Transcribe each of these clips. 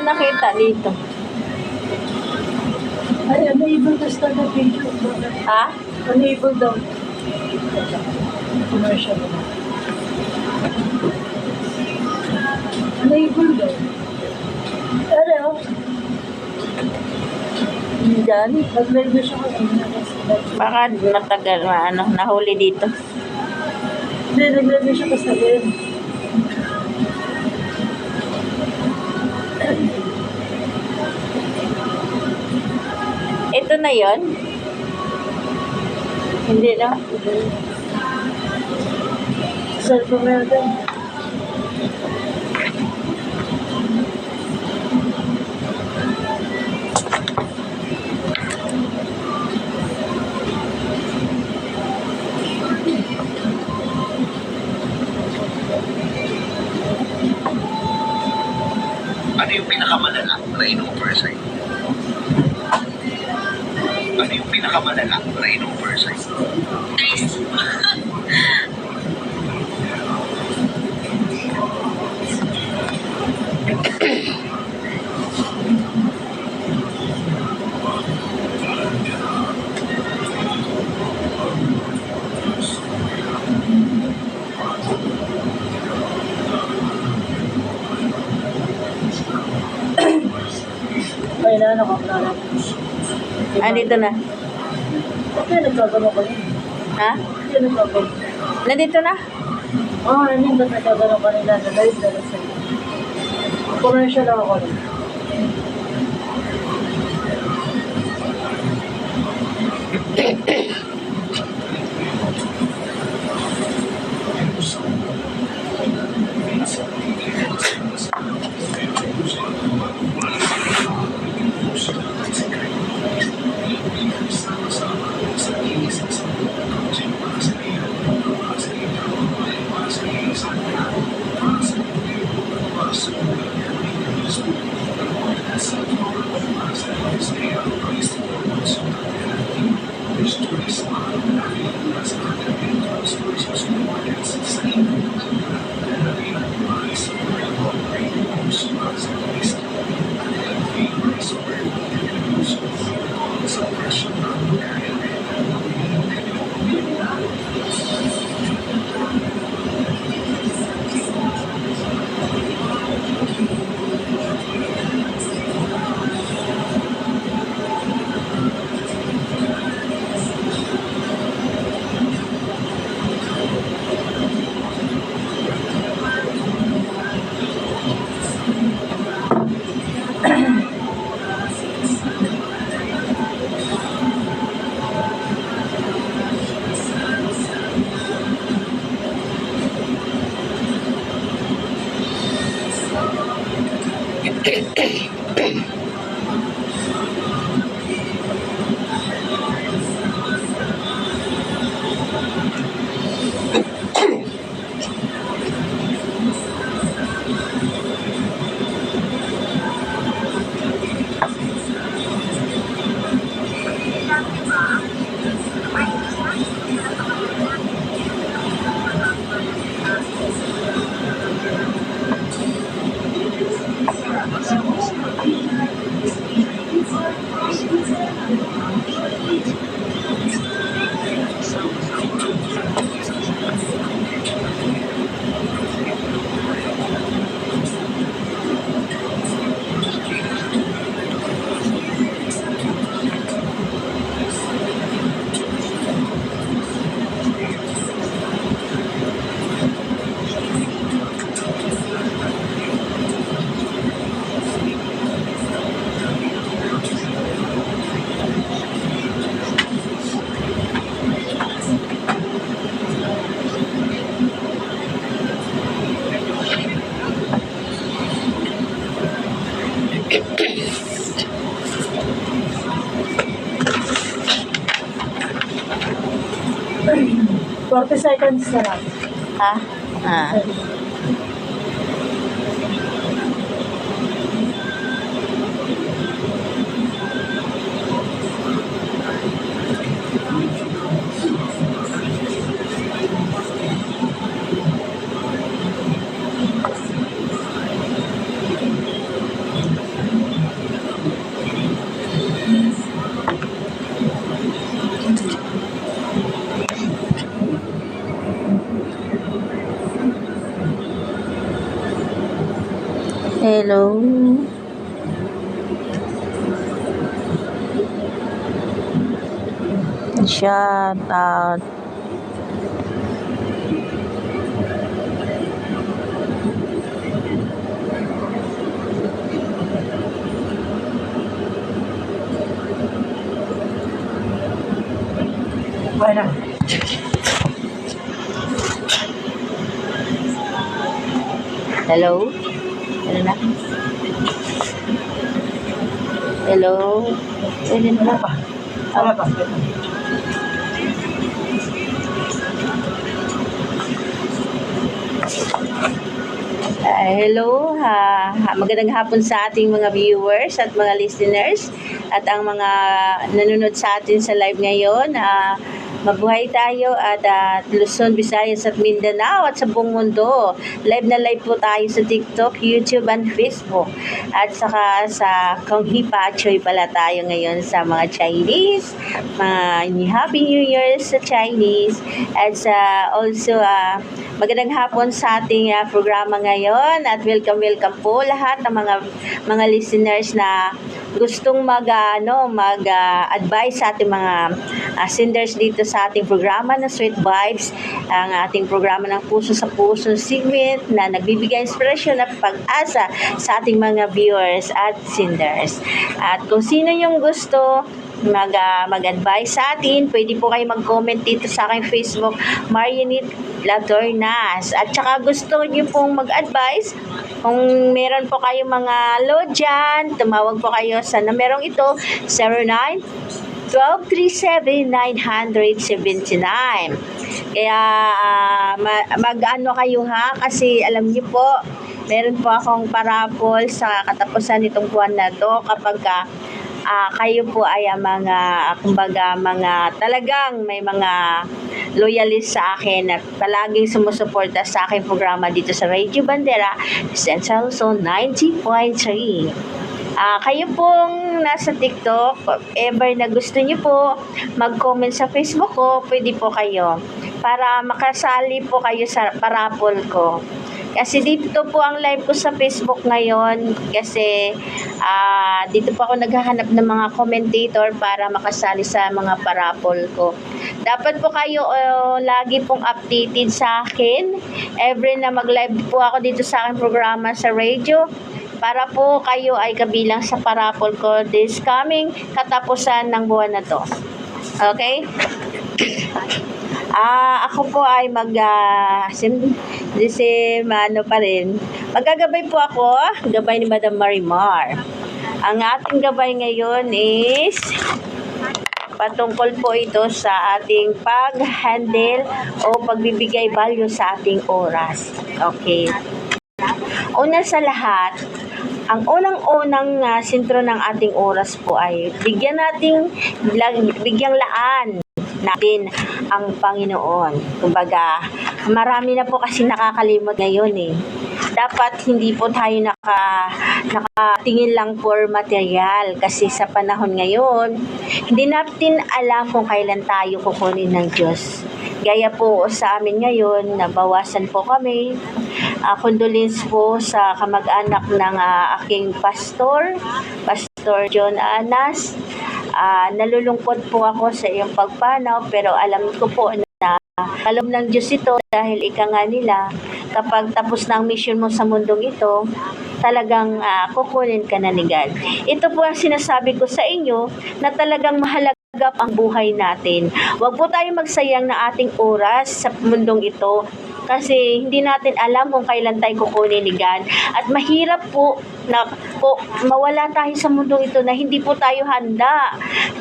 nakita dito. Ay, unable to start a page. Ha? Unable daw. Commercial. Unable daw. Ano? Diyan. Nag-live na siya kanina. Baka matagal nahuli dito. Hindi, nag-live na siya kasabihin. Ito na yon. Hindi na. Cellphone meron din. Ano yung pinakamalala na in-oversight? Ano yung pinakamalala na in-oversight? Ay, na, nakaklaro. Dito na. Okay, nagkagano ka rin. Ha? Okay, nagkagano. Nandito na? Oo, I mean, ba't nagkagano ka nila na live na lang sa'yo? Commercial lang ako rin. Forty seconds na lang. Ha? Ah. Hello. Shout out. Bueno. Hello? Ano na? Hello? Pwede na Wala ba? pa. Wala pa. Hello, magandang hapon sa ating mga viewers at mga listeners at ang mga nanonood sa atin sa live ngayon. Mabuhay tayo at Luzon, Visayas at Mindanao at sa buong mundo. Live na live po tayo sa TikTok, YouTube and Facebook. At saka sa Konghi Pachoy pala tayo ngayon sa mga Chinese. Happy New Year sa Chinese. At also magandang hapon sa ating programa ngayon at welcome po lahat ng mga listeners na gustong mag-advise sa ating mga senders dito sa ating programa na Sweet Vibes, ang ating programa ng Puso sa Puso segment na nagbibigay inspirasyon at pag-asa sa ating mga viewers at senders. At kung sino yung gusto mag-advise sa atin, pwede po kayo mag-comment dito sa aking Facebook, Marianit Latornas. At saka gusto niyo pong mag-advise, kung meron po kayong mga load dyan, tumawag po kayo sa numerong ito, 09-1237-979. Kaya mag-ano kayo kasi alam niyo po, meron po akong parapol sa katapusan nitong buwan na to kapag kayo po ay mga talagang may mga loyalist sa akin at palaging sumusuporta sa aking programa dito sa Radio Bandera Central Zone 90.3. Kayo pong nasa TikTok, ever na gusto niyo po mag-comment sa Facebook ko, pwede po kayo para makasali po kayo sa parapol ko. Kasi dito po ang live ko sa Facebook ngayon kasi dito po ako naghahanap ng mga commentator para makasali sa mga parapol ko. Dapat po kayo lagi pong updated sa akin. Every na mag-live po ako dito sa aking programa sa radio para po kayo ay kabilang sa parapol ko this coming katapusan ng buwan na to. Okay? Ako po ay magagabay po ako, gabay ni Madam Marimar. Ang ating gabay ngayon is patungkol po ito sa ating pag-handle o pagbibigay value sa ating oras. Okay. Una sa lahat, ang unang-unang sentro ng ating oras po ay bigyang laan natin ang Panginoon. Kumbaga, marami na po kasi nakakalimot ngayon eh. Dapat hindi po tayo nakatingin lang for material kasi sa panahon ngayon, hindi natin alam kung kailan tayo kukunin ng Diyos. Gaya po sa amin ngayon, nabawasan po kami. Condolence po sa kamag-anak ng aking Pastor John Anas. Nalulungkot po ako sa iyong pagpanaw pero alam ko po na kaloob ng Diyos ito dahil ika nga nila kapag tapos na ang mission mo sa mundong ito, talagang kukunin ka na ni God. Ito po ang sinasabi ko sa inyo na talagang mahalaga ang buhay natin. Huwag po tayo magsayang ng ating oras sa mundong ito kasi hindi natin alam kung kailan tayo kukunin ni God. At mahirap po na mawala tayo sa mundong ito na hindi po tayo handa.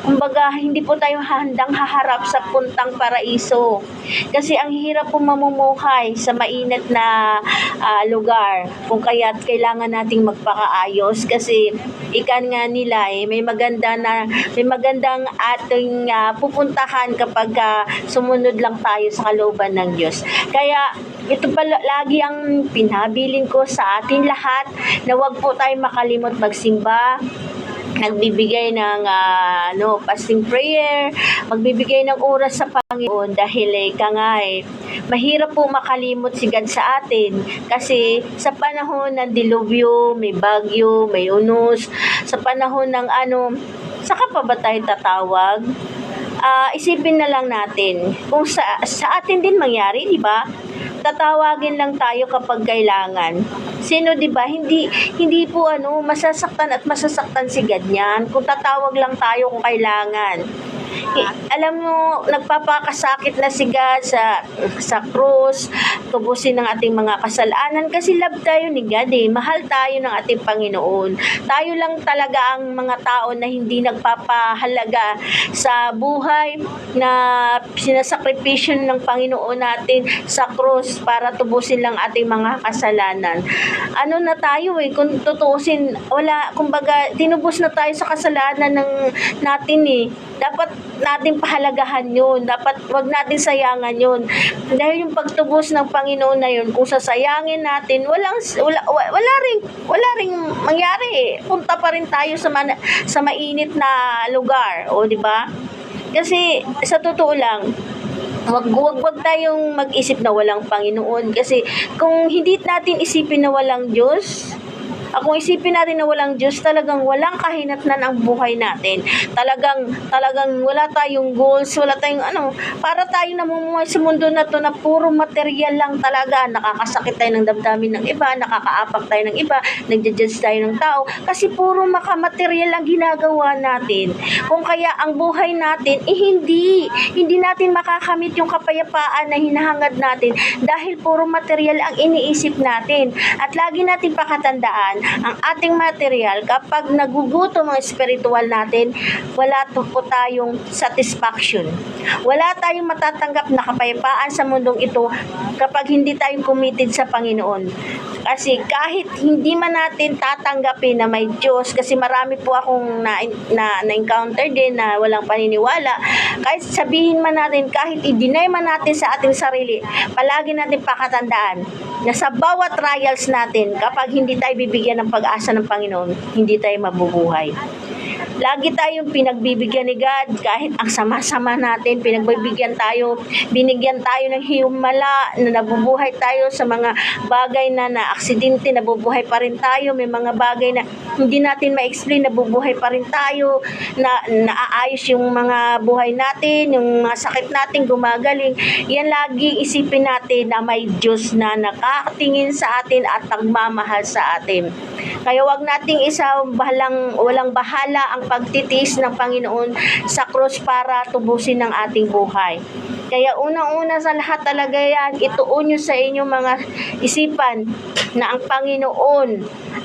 Kumbaga, hindi po tayo handang haharap sa puntang paraiso. Kasi ang hirap po mamumuhay sa mainit na lugar. Kung kaya't kailangan nating magpakaayos kasi ikan nga nila may magandang ating pupuntahan kapag sumunod lang tayo sa kalooban ng Diyos. Kaya ito pala lagi ang pinabilin ko sa atin lahat na wag po tayo makalimot magsimba, nagbibigay ng fasting prayer, magbibigay ng oras sa Panginoon dahil mahirap po makalimot si God sa atin kasi sa panahon ng dilubyo, may bagyo, may unos, sa panahon ng saka pa ba tayo tatawag? Isipin na lang natin kung sa atin din mangyari, di ba? Tatawagin lang tayo kapag kailangan. Sino, di ba? Hindi po masasaktan at masasaktan si God niyan kung tatawag lang tayo kung kailangan. Alam mo, nagpapakasakit na si God sa krus, tubusin ng ating mga kasalanan kasi love tayo ni God mahal tayo ng ating Panginoon. Tayo lang talaga ang mga tao na hindi nagpapahalaga sa buhay na sinasakripisyo ng Panginoon natin sa krus para tubusin lang ating mga kasalanan. Ano na tayo kung tutuusin, kumbaga, tinubos na tayo sa kasalanan natin dapat natin pahalagahan yun. Dapat wag natin sayangan yun. Dahil yung pagtubos ng Panginoon na yun, kung sasayangin natin, wala ring mangyari Punta pa rin tayo sa mainit na lugar. O, di ba? Kasi, sa totoo lang, wag tayong mag-isip na walang Panginoon. Kasi, kung hindi natin isipin na walang Diyos, kung isipin natin na walang Diyos, talagang walang kahinatnan ang buhay natin. Talagang wala tayong goals, wala tayong para tayo namumuhay sa mundo na to na puro material lang talaga. Nakakasakit tayo ng damdamin ng iba, nakakaapak tayo ng iba, nagja-judge tayo ng tao, kasi puro makamaterial ang ginagawa natin. Kung kaya ang buhay natin, hindi natin makakamit yung kapayapaan na hinahangad natin dahil puro material ang iniisip natin. At lagi natin pakatandaan, ang ating material, kapag nagugutom ang spiritual natin, wala po tayong satisfaction. Wala tayong matatanggap na kapayapaan sa mundong ito kapag hindi tayo committed sa Panginoon. Kasi kahit hindi man natin tatanggapin na may Diyos, kasi marami po akong na-encounter din na walang paniniwala, kahit sabihin man natin, kahit i-deny man natin sa ating sarili, palagi natin pakatandaan na sa bawat trials natin, kapag hindi tayo bibigyan ng pag-asa ng Panginoon, hindi tayo mabubuhay. Lagi tayong pinagbibigyan ni God kahit ang sama-sama natin, binigyan tayo ng himala na nabubuhay tayo sa mga bagay na aksidente, nabubuhay pa rin tayo. May mga bagay na hindi natin ma-explain, nabubuhay pa rin tayo, na naaayos yung mga buhay natin, yung mga sakit natin gumagaling. Yan lagi isipin natin na may Diyos na nakatingin sa atin at nagmamahal sa atin. Kaya wag nating walang bahala ang pagtitiis ng Panginoon sa krus para tubusin ang ating buhay. Kaya unang-una sa lahat talaga yan, ituon nyo sa inyong mga isipan na ang Panginoon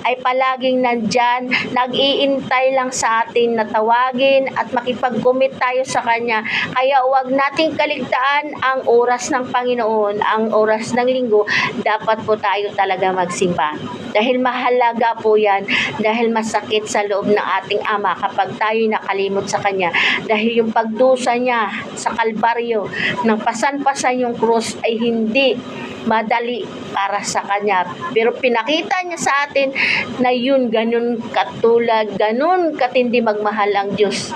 ay palaging nandyan, nag-iintay lang sa atin na tawagin at makipag-commit tayo sa Kanya. Kaya huwag nating kaligtaan ang oras ng Panginoon, ang oras ng linggo, dapat po tayo talaga magsimba. Dahil mahalaga po yan, dahil masakit sa loob ng ating Ama kapag tayo nakalimot sa Kanya. Dahil yung pagdusa niya sa Kalbaryo, ng pasan-pasan yung krus ay hindi madali para sa Kanya. Pero pinakita niya sa atin na yun, ganun katulad, ganun katindi magmahal ang Diyos.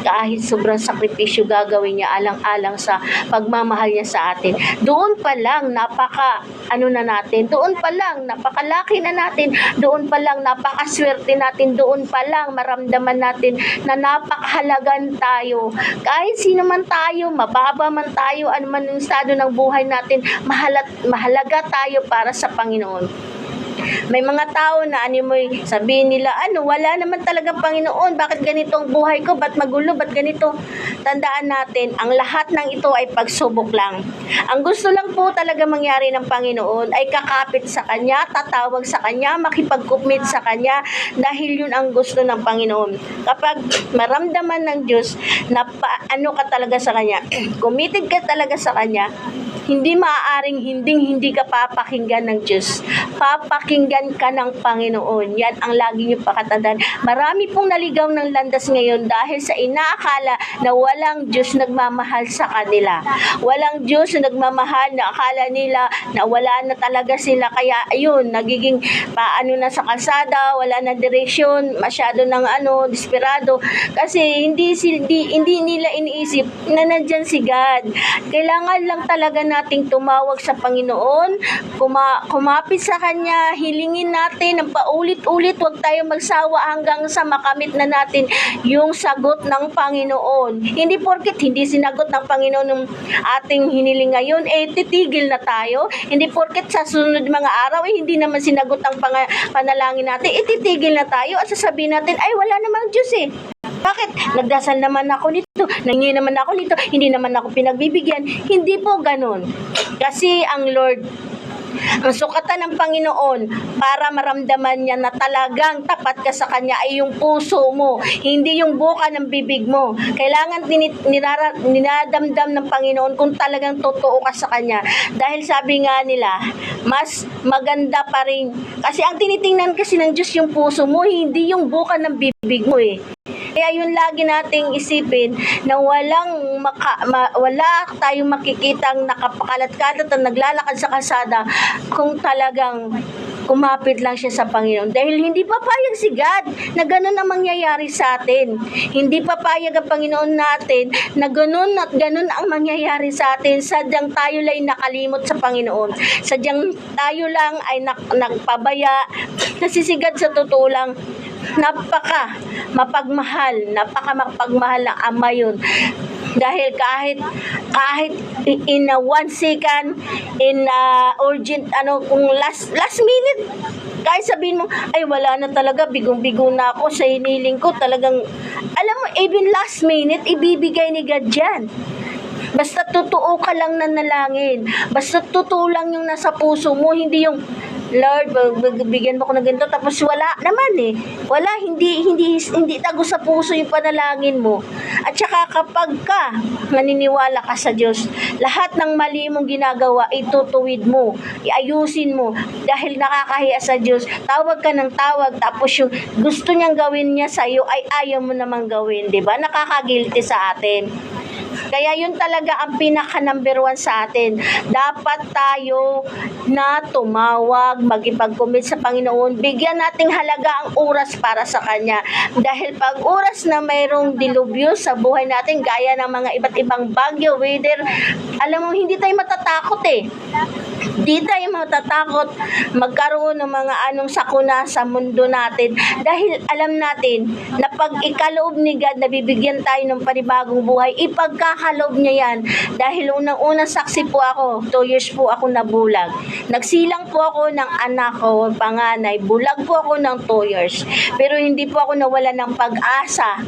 Kahit sobrang sakripisyo gagawin niya alang-alang sa pagmamahal niya sa atin. Doon pa lang napakalaki na natin. Doon pa lang napakaswerte natin. Doon pa lang maramdaman natin na napakahalagan tayo. Kahit sino man tayo, mababa man tayo, ano man yung estado ng buhay natin, mahalaga tayo para sa Panginoon. May mga tao na sabihin nila, wala naman talagang Panginoon, bakit ganito ang buhay ko, ba't magulo, ba't ganito? Tandaan natin, ang lahat ng ito ay pagsubok lang. Ang gusto lang po talaga mangyari ng Panginoon ay kakapit sa Kanya, tatawag sa Kanya, makipag-commit sa Kanya, dahil yun ang gusto ng Panginoon. Kapag maramdaman ng Diyos na ka talaga sa Kanya, committed ka talaga sa Kanya, hindi maaaring hindi ka papakinggan ng Diyos. Papakinggan pakinggan ka ng Panginoon. Yan ang lagi niyo pakatandaan. Marami pong naligaw ng landas ngayon dahil sa inaakala na walang Diyos nagmamahal sa kanila. Walang Diyos na nagmamahal, na akala nila na wala na talaga sila. Kaya ayun, nagiging paano na sa kalsada, wala na direksyon, masyado ng desperado. Kasi hindi nila iniisip na nandyan si God. Kailangan lang talaga nating tumawag sa Panginoon, kumapit sa Kanya, hilingin natin ng paulit-ulit, huwag tayo magsawa hanggang sa makamit na natin yung sagot ng Panginoon. Hindi porket hindi sinagot ng Panginoon ng ating hiniling ngayon, titigil na tayo. Hindi porket sa sunod mga araw, hindi naman sinagot ang panalangin natin, titigil na tayo at sasabihin natin, ay wala namang Diyos Bakit? Nagdasal naman ako nito, nangingi naman ako nito, hindi naman ako pinagbibigyan. Hindi po ganun. Kasi ang Lord, ang sukatan ng Panginoon para maramdaman niya na talagang tapat ka sa Kanya ay yung puso mo, hindi yung buka ng bibig mo. Kailangan ninadamdam ng Panginoon kung talagang totoo ka sa Kanya. Dahil sabi nga nila, mas maganda pa rin. Kasi ang tinitingnan kasi ng Diyos yung puso mo, hindi yung buka ng bibig mo Kaya yun lagi nating isipin na wala tayong makikitang nakapakalat-kalat at naglalakad sa kalsada kung talagang kumapit lang siya sa Panginoon. Dahil hindi papayag si God na gano'n ang mangyayari sa atin. Hindi papayag ang Panginoon natin na gano'n at gano'n ang mangyayari sa atin. Sadyang tayo lang nakalimot sa Panginoon. Sadyang tayo lang ay nagpabaya. Kasi si God sa totoo lang, napaka mapagmahal ng Ama yun. Dahil kahit in a 1 second, in urgent, kung last minute, kahit sabihin mo, ay wala na talaga, bigong-bigo na ako sa hiniling ko, talagang, alam mo, even last minute, ibibigay ni God dyan. Basta totoo ka lang nanalangin. Basta totoo lang yung nasa puso mo, hindi yung, Lord, bigyan mo ko ng ganito, tapos wala naman Wala, hindi tago sa puso yung panalangin mo. At saka kapag ka naniniwala ka sa Diyos, lahat ng mali mong ginagawa, itutuwid mo, iayusin mo, dahil nakakahiya sa Diyos. Tawag ka ng tawag, tapos yung gusto niyang gawin niya sa iyo ay ayaw mo namang gawin, di ba? Nakakagilty sa atin. Kaya yun talaga ang pinaka number 1 sa atin. Dapat tayo na tumawag, magipag-commit sa Panginoon. Bigyan nating halaga ang oras para sa Kanya. Dahil pag oras na mayroong dilubyo sa buhay natin, gaya ng mga iba't ibang bagyo, weather, alam mo, hindi tayo matatakot Di tayo matatakot magkaroon ng mga sakuna sa mundo natin. Dahil alam natin na pag ikaloob ni God, nabibigyan tayo ng panibagong buhay, ipagkakaloob niya yan. Dahil unang-unang saksi po ako, 2 years po ako nabulag. Nagsilang po ako ng anak ko, panganay. Bulag po ako ng 2 years. Pero hindi po ako nawala ng pag-asa.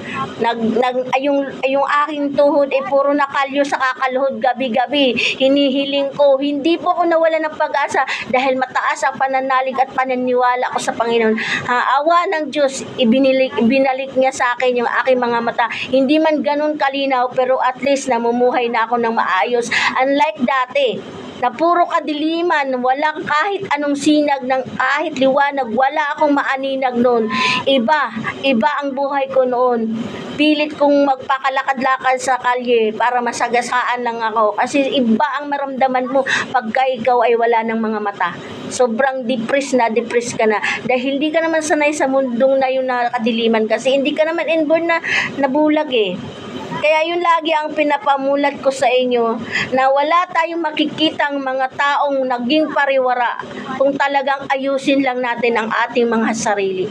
Yung aking tuhod ay puro nakalyo sa kakaluhod gabi-gabi. Hinihiling ko. Hindi po ako nawala ng pag-asa dahil mataas ang pananalig at pananiwala ko sa Panginoon. Awa ng Diyos, ibinalik niya sa akin yung aking mga mata. Hindi man ganun kalinaw, pero at least namumuhay na ako ng maayos. Unlike dati, na puro kadiliman, walang kahit anong sinag ng kahit liwanag, wala akong maaninag noon. Iba ang buhay ko noon. Pilit kong magpakalakad-lakad sa kalye para masagasaan lang ako. Kasi iba ang maramdaman mo pagka ikaw ay wala ng mga mata. Sobrang depressed ka na. Dahil hindi ka naman sanay sa mundong na yun na kadiliman. Kasi hindi ka naman inborn na nabulag Kaya yun lagi ang pinapamulat ko sa inyo na wala tayong makikitang mga taong naging pariwara kung talagang ayusin lang natin ang ating mga sarili.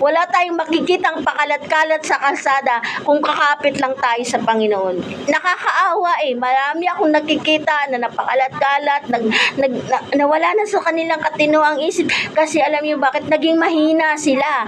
Wala tayong makikitang pakalat-kalat sa kalsada kung kakapit lang tayo sa Panginoon. Nakakaawa Marami akong nakikita na napakalat-kalat, nawala na sa kanilang katinoang isip kasi alam niyo bakit naging mahina sila.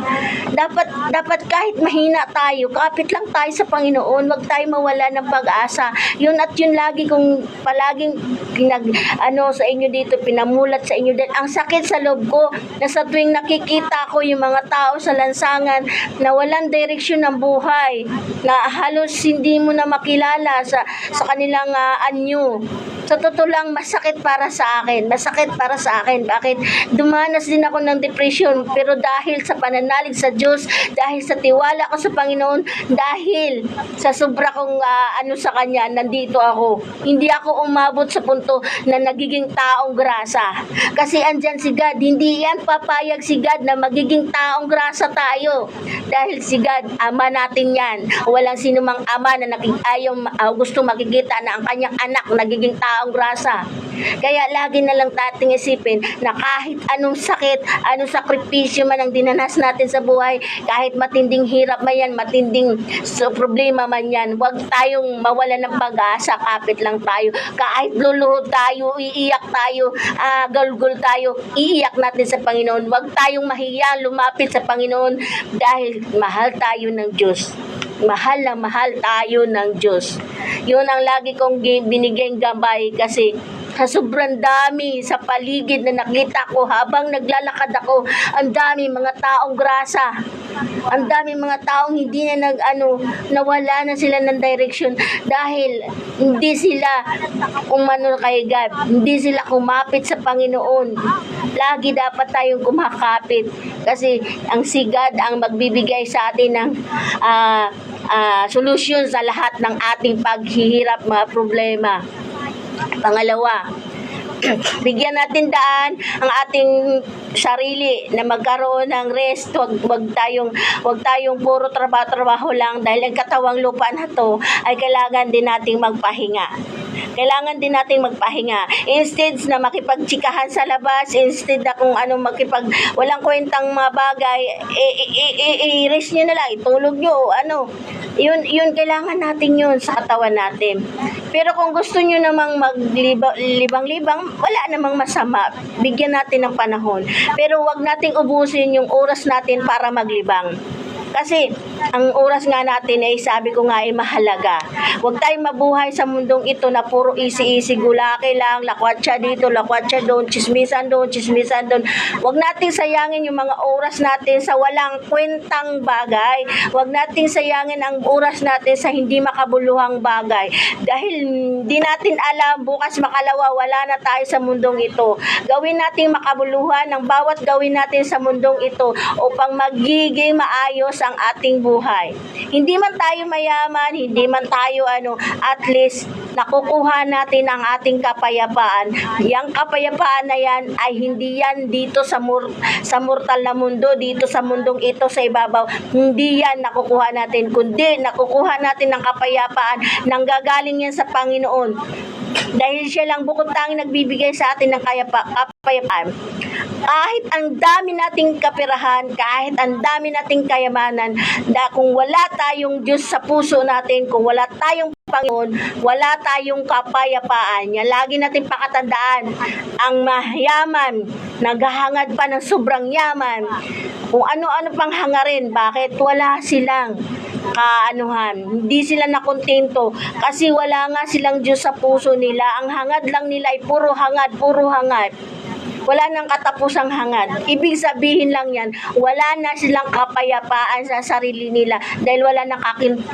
Dapat kahit mahina tayo, kapit lang tayo sa Panginoon, wag tayo mawala ng pag-asa. Yun at yun lagi kong palaging sa inyo dito, pinamulat sa inyo din. Ang sakit sa loob ko na sa tuwing nakikita ko yung mga tao sa lansangan na walang direksyon ng buhay, na halos hindi mo na makilala sa kanilang anyo. Sa totoo lang, masakit para sa akin. Masakit para sa akin. Bakit? Dumanas din ako ng depression. Pero dahil sa pananalig sa Diyos, dahil sa tiwala ko sa Panginoon, dahil sa sobra kong sa Kanya, nandito ako. Hindi ako umabot sa punto na nagiging taong grasa. Kasi andyan si God. Hindi yan papayag si God na magiging taong grasa tayo. Dahil si God, Ama natin yan. Walang sinumang ama na gusto makikita na ang kanyang anak nagiging taong grasa. Kaya lagi na lang nating isipin na kahit anong sakit, anong sakripisyo man ang dinanas natin sa buhay, kahit matinding hirap man yan, matinding problema man yan, huwag tayong mawala ng pag-asa, kapit lang tayo. Kahit luluhod tayo, iiyak tayo, galgul tayo, iiyak natin sa Panginoon. Huwag tayong mahiya lumapit sa Panginoon dahil mahal tayo ng Diyos. Mahal na mahal tayo ng Diyos. Yun ang lagi kong binigayang gabay kasi sa sobrang dami sa paligid na nakita ko habang naglalakad ako, ang dami mga taong grasa. Ang dami mga taong hindi na nawala na sila ng direction dahil hindi sila umano kay God. Hindi sila kumapit sa Panginoon. Lagi dapat tayong kumakapit kasi ang si God ang magbibigay sa atin ng solusyon sa lahat ng ating paghihirap, mga problema. Pangalawa, bigyan natin daan ang ating sarili na magkaroon ng rest. Wag tayong puro trabaho lang dahil ang katawang lupa na to ay kailangan din nating magpahinga. Kailangan din nating magpahinga. Instead na makipagtsikahan sa labas, instead na kung walang kwentang mga bagay, i-rest nyo na lang, itulog nyo, yun kailangan natin yun sa katawan natin. Pero kung gusto nyo namang maglibang-libang, wala namang masama. Bigyan natin ng panahon. Pero wag nating ubusin yung oras natin para maglibang. Kasi ang oras nga natin ay sabi ko nga ay mahalaga. Huwag tayong mabuhay sa mundong ito na puro easy-easy, gulaki lang, lakwatsa dito, lakwatsa doon, chismisan doon. Huwag nating sayangin yung mga oras natin sa walang kwentang bagay. Huwag nating sayangin ang oras natin sa hindi makabuluhang bagay. Dahil di natin alam, bukas makalawa, wala na tayo sa mundong ito. Gawin nating makabuluhan ng bawat gawin natin sa mundong ito upang magiging maayos ang ating buhay. Hindi man tayo mayaman, hindi man tayo at least nakukuha natin ang ating kapayapaan. Yang kapayapaan na yan ay hindi yan dito sa mortal na mundo, dito sa mundong ito sa ibabaw. Hindi yan nakukuha natin, kundi nakukuha natin ng kapayapaan nang gagaling yan sa Panginoon. Dahil siya lang bukod tanging nagbibigay sa atin ng kapayapaan. Kahit ang dami nating kapirahan, kahit ang dami nating kayamanan, kung wala tayong Diyos sa puso natin, kung wala tayong Panginoon, wala tayong kapayapaan. Yan, lagi natin pakatandaan, ang mayaman, naghahangad pa ng sobrang yaman, kung ano-ano pang hangarin, bakit wala silang hindi sila nakontento kasi wala nga silang Diyos sa puso nila. Ang hangad lang nila ay puro hangad. Wala nang katapusang hangad. Ibig sabihin lang yan, wala na silang kapayapaan sa sarili nila dahil wala nang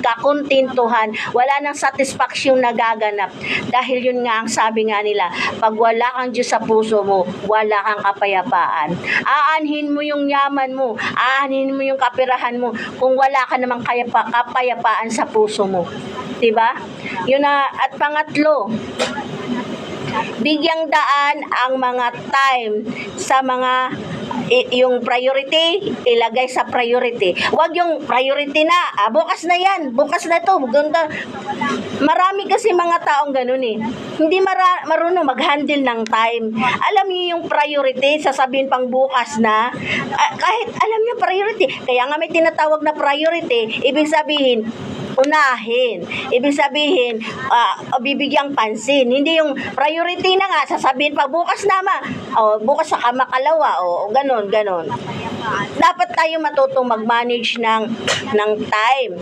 kakontentuhan, wala nang satisfaction na gaganap. Dahil yun nga ang sabi nga nila, pag wala kang Diyos sa puso mo, wala kang kapayapaan. Aanhin mo yung yaman mo, aanhin mo yung kapirahan mo kung wala ka namang kapayapaan sa puso mo. Diba? Yun na. At pangatlo, bigyang daan ang mga time sa mga yung priority, ilagay sa priority. Huwag yung priority na, bukas na yan, bukas na to, ganda. Marami kasi mga taong ganun hindi marunong mag-handle ng time. Alam niyo yung priority, sasabihin pang bukas na, kahit alam niyo priority, kaya nga may tinatawag na priority, ibig sabihin, unahin. Ibig sabihin, bibigyang pansin. Hindi yung priority na nga, sasabihin pa, bukas na bukas sa makalawa, ganon. Dapat tayo matutong mag-manage ng time.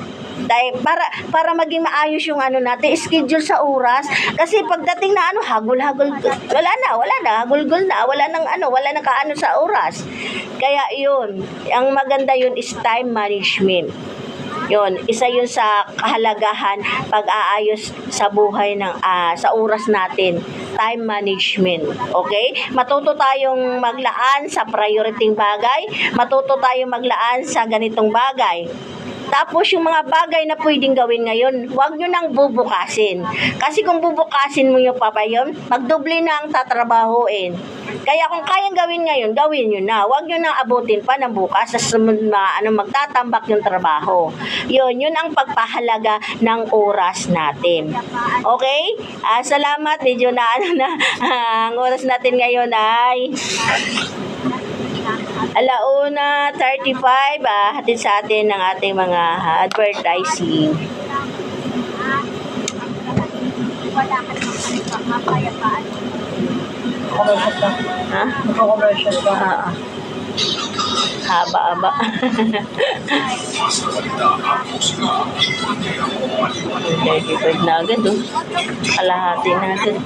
Dahil para maging maayos yung natin, schedule sa oras. Kasi pagdating na hagul-hagul, wala na, hagul-gul na, wala nang kaano sa oras. Kaya yun, ang maganda yun is time management. Yun, isa yun sa kahalagahan pag-aayos sa buhay ng sa oras natin, time management. Okay? Matuto tayong maglaan sa priority bagay, matuto tayong maglaan sa ganitong bagay. Tapos yung mga bagay na pwedeng gawin ngayon, huwag nyo nang bubukasin. Kasi kung bubukasin mo yung papayon, magdoble na ang tatrabahuin. Kaya kung kayang gawin ngayon, gawin nyo na. Huwag nyo nang abutin pa ng bukas sa magtatambak yung trabaho. Yun ang pagpahalaga ng oras natin. Okay? Salamat. Medyo na ang oras natin ngayon ay 1:35, hatid sa atin ng ating mga advertising. Commercial ka. Ha? Naka-commercial ka. Haba-haba. Nag-35 na agad, oh. Kalahati na agad.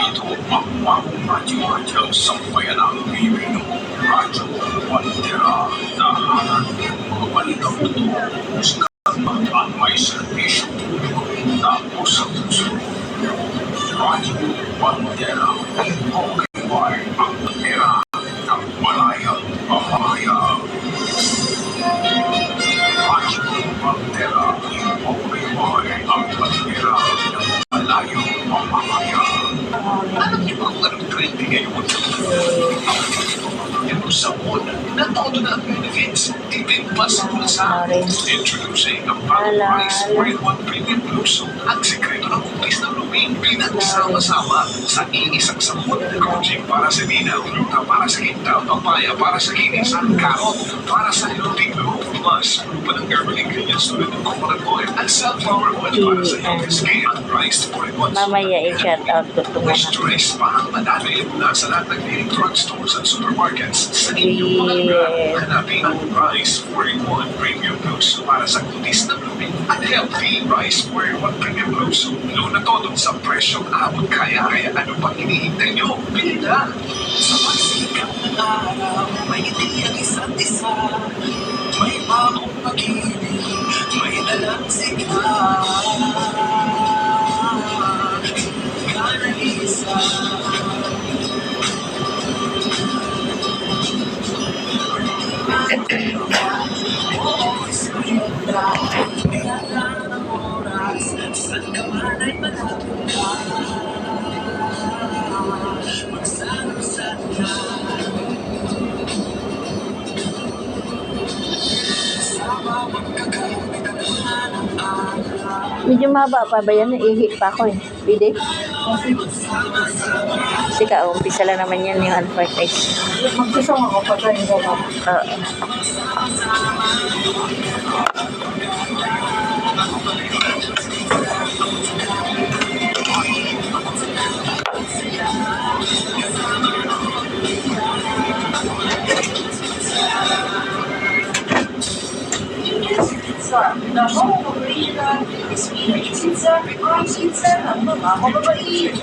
Ito ang bagong radyo-radyang sambayanang Pilipino. Radyo Bandera. Tahanan ng balitang totoo. Ang may serbisyo publiko. Tapos ang puso. Radyo Bandera. Okay, ang bandera ng malayang pamahayag. Radyo Bandera. Okay, ang bandera ng malayang pamahayag. Alam niyo ba kung anong trending ngayon? Yung sabon na todo na ang benefits. Tipid pa sa bulsa. Introducing ang Rice 4-in-1 Premium Blue Soap. Ang sekreto ng kumpis ng luming pinagsama-sama sa iisang sabon. Coaching para sa dinaw, luta para sa kintaw, papaya para sa kinis, at karot para sa healthy glow. Plus, pa ng herbal ingredients tulad ng coconut oil at sunflower oil para sa healthy skin at Rice 4-in-1 Mamaya i-shout out ko ito Wish mga. to race pa ang madali mula sa lahat ng leading drugstores at supermarkets sa inyong mga lugar. Hanapin ang Rice 4-in-1 Premium Blues para sa kutis na blooming at healthy Rice 4-in-1 Premium Blues. Lo na todo sa presyong abot kaya ano pang hinihintay nyo? Bili na! Sa pagsikat ng araw, may ngiti ang isa't isa. May bagong pag-ibig, may dalang sigla. Isa. Medyo mahaba pa ba yan? Ihi pa ako eh. Pwede? Sika, umpisa lang naman yan yung advertise. Magsasama ko pa tayo ko ba? The home of original Swedish pizza, French pizza, ang mga mababait.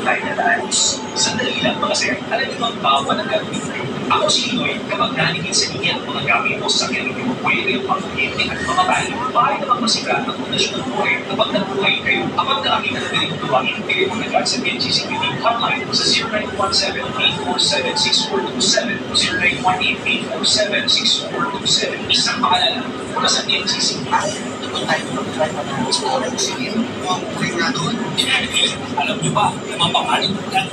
Dahil na dahil, sandali ilang mga sir, alam niyo ang bawa ng gagawin ko. Ako si Lloyd, kapag nanikit sa inyo ang mga gamit mo sa kanya, pwede yung pagkuhiti at mamatay. Bakit naman masira ang pundasyon ng buhay kapag nabuhay kayo? Kapag nakakita ng ganitong gawain, pili mo agad sa NGCPD hotline sa 0917-847-6427, 0918-847-6427. Isang paalala mula sa NGCPD. Alam niyo ba, mapanganin mo lang.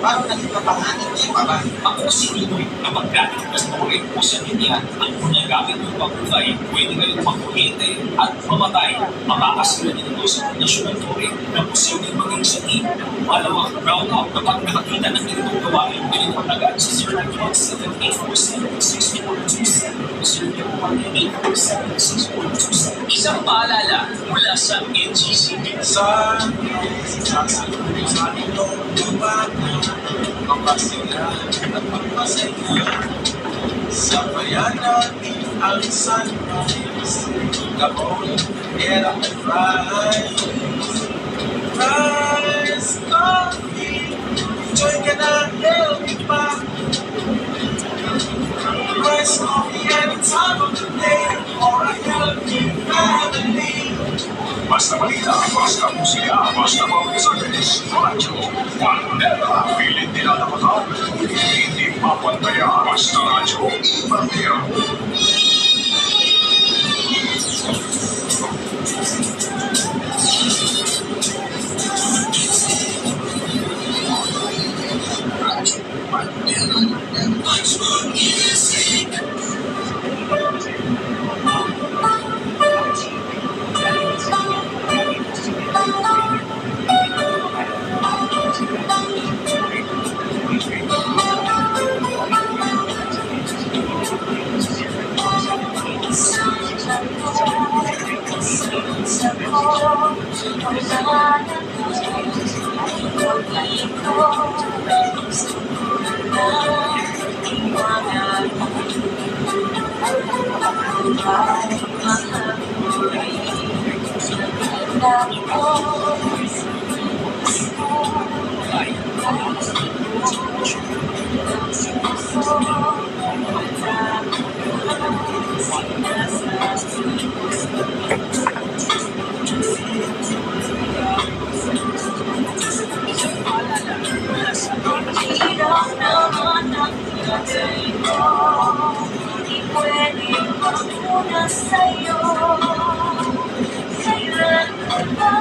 Parang naging mapanganin niya pa ba? Ako si Lloyd, kapag gamit ka sa kulit o sa linya, ang mga gamit mo pagkulay, pwede kayong magkuhiti at mamatay. Makakasira din ito sa pundasyon ng tore na posibleng maging sakin. Malawang brown out kapag nakakita ng ganitong gawain, pwede mo agad sa 0917-847-6427, 0918-847-6427. Isang paalala mula sa NGCP. Sa ilong lumana, mapasaya at magpasaya. Sabayan natin ang sunrise, Gabon, era and rise. Rise, coffee, enjoy ka na, healthy pa. Rise, coffee, any time of the day, or a healthy family. Basta balita, basta musika, basta mga service, radyo, Bandera, pilit tinatapatan, hindi papantaya, basta radyo, Bandera. Sa'yo, kailan ka ba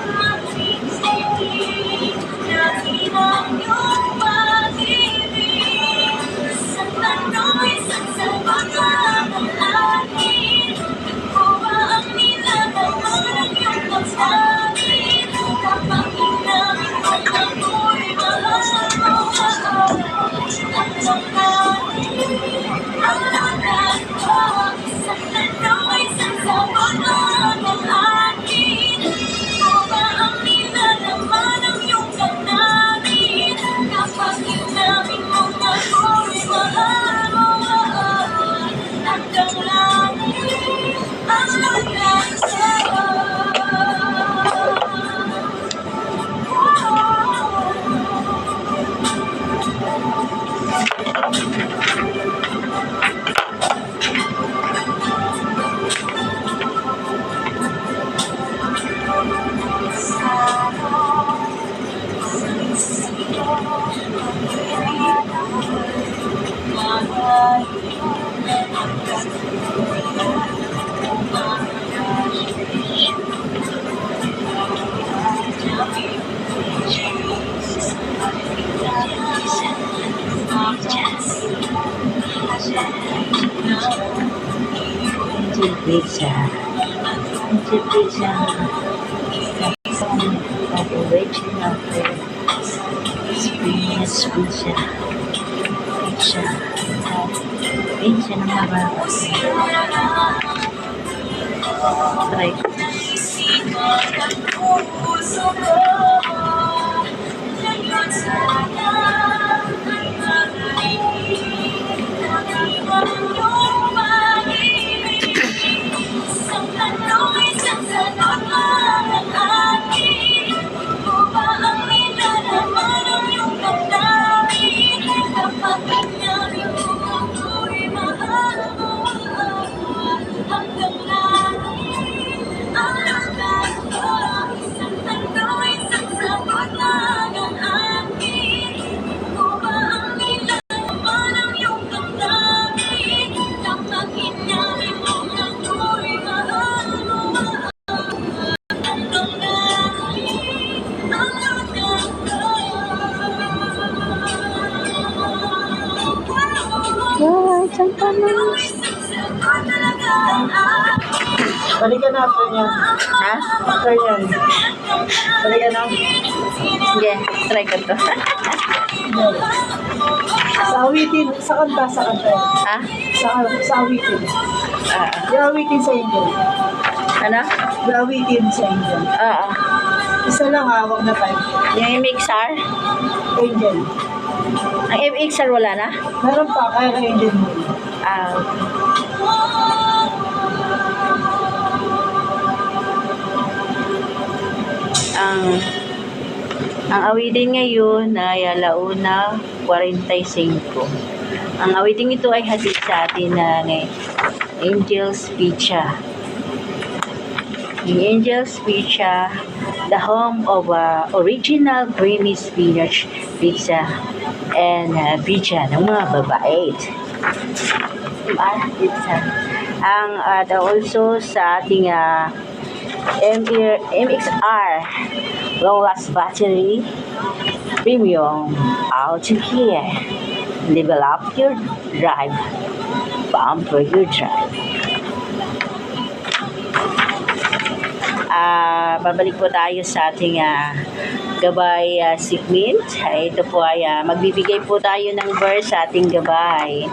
magsisigil na hinang iyong pag-ibig? Sa tanong isang sabagan ang akin, ito ba ang nilalaman ng iyong pagsabi? Kapag inamin mo ako'y mahal mo, at ang akin, ang lahat ko. Isang tanong, isang sabagan ang akin, ito ba ang nilalaman ng iyong pagnamin? Kapag inamin mo ako'y mahal mo, at ang langit, ang lahat sa'yo. Pizza. Pizza. Original Spinach pizza. Pizza. Pizza na mabago. Try. Ang Saan pa na? Balik ka na after niyan. Ha? After niyan. Balik ka na. Sige, try ko to. Sa awitin, sa kanta. Ha? Sa awitin. Ah, Iawitin sa inyo. ano? Iawitin sa inyo. Oo. Isa lang ha, wag na tayo. Yung MXR? Angel. Ang MXR wala na? Meron pa, kaya ka Angel mo. Ah, ang awitin ngayon ay alauna 45. Ang awitin ito ay hatid sa atin ng Angel's Pizza. The Angel's Pizza, the home of original creamy spinach pizza and pizza ng mga babae. Pizza. Ang also sa ating MXR long last battery premium auto care. Develop your drive, bumper your drive. Babalik po tayo sa ating gabay segment. Ito po ay magbibigay po tayo ng verse sa ating gabay.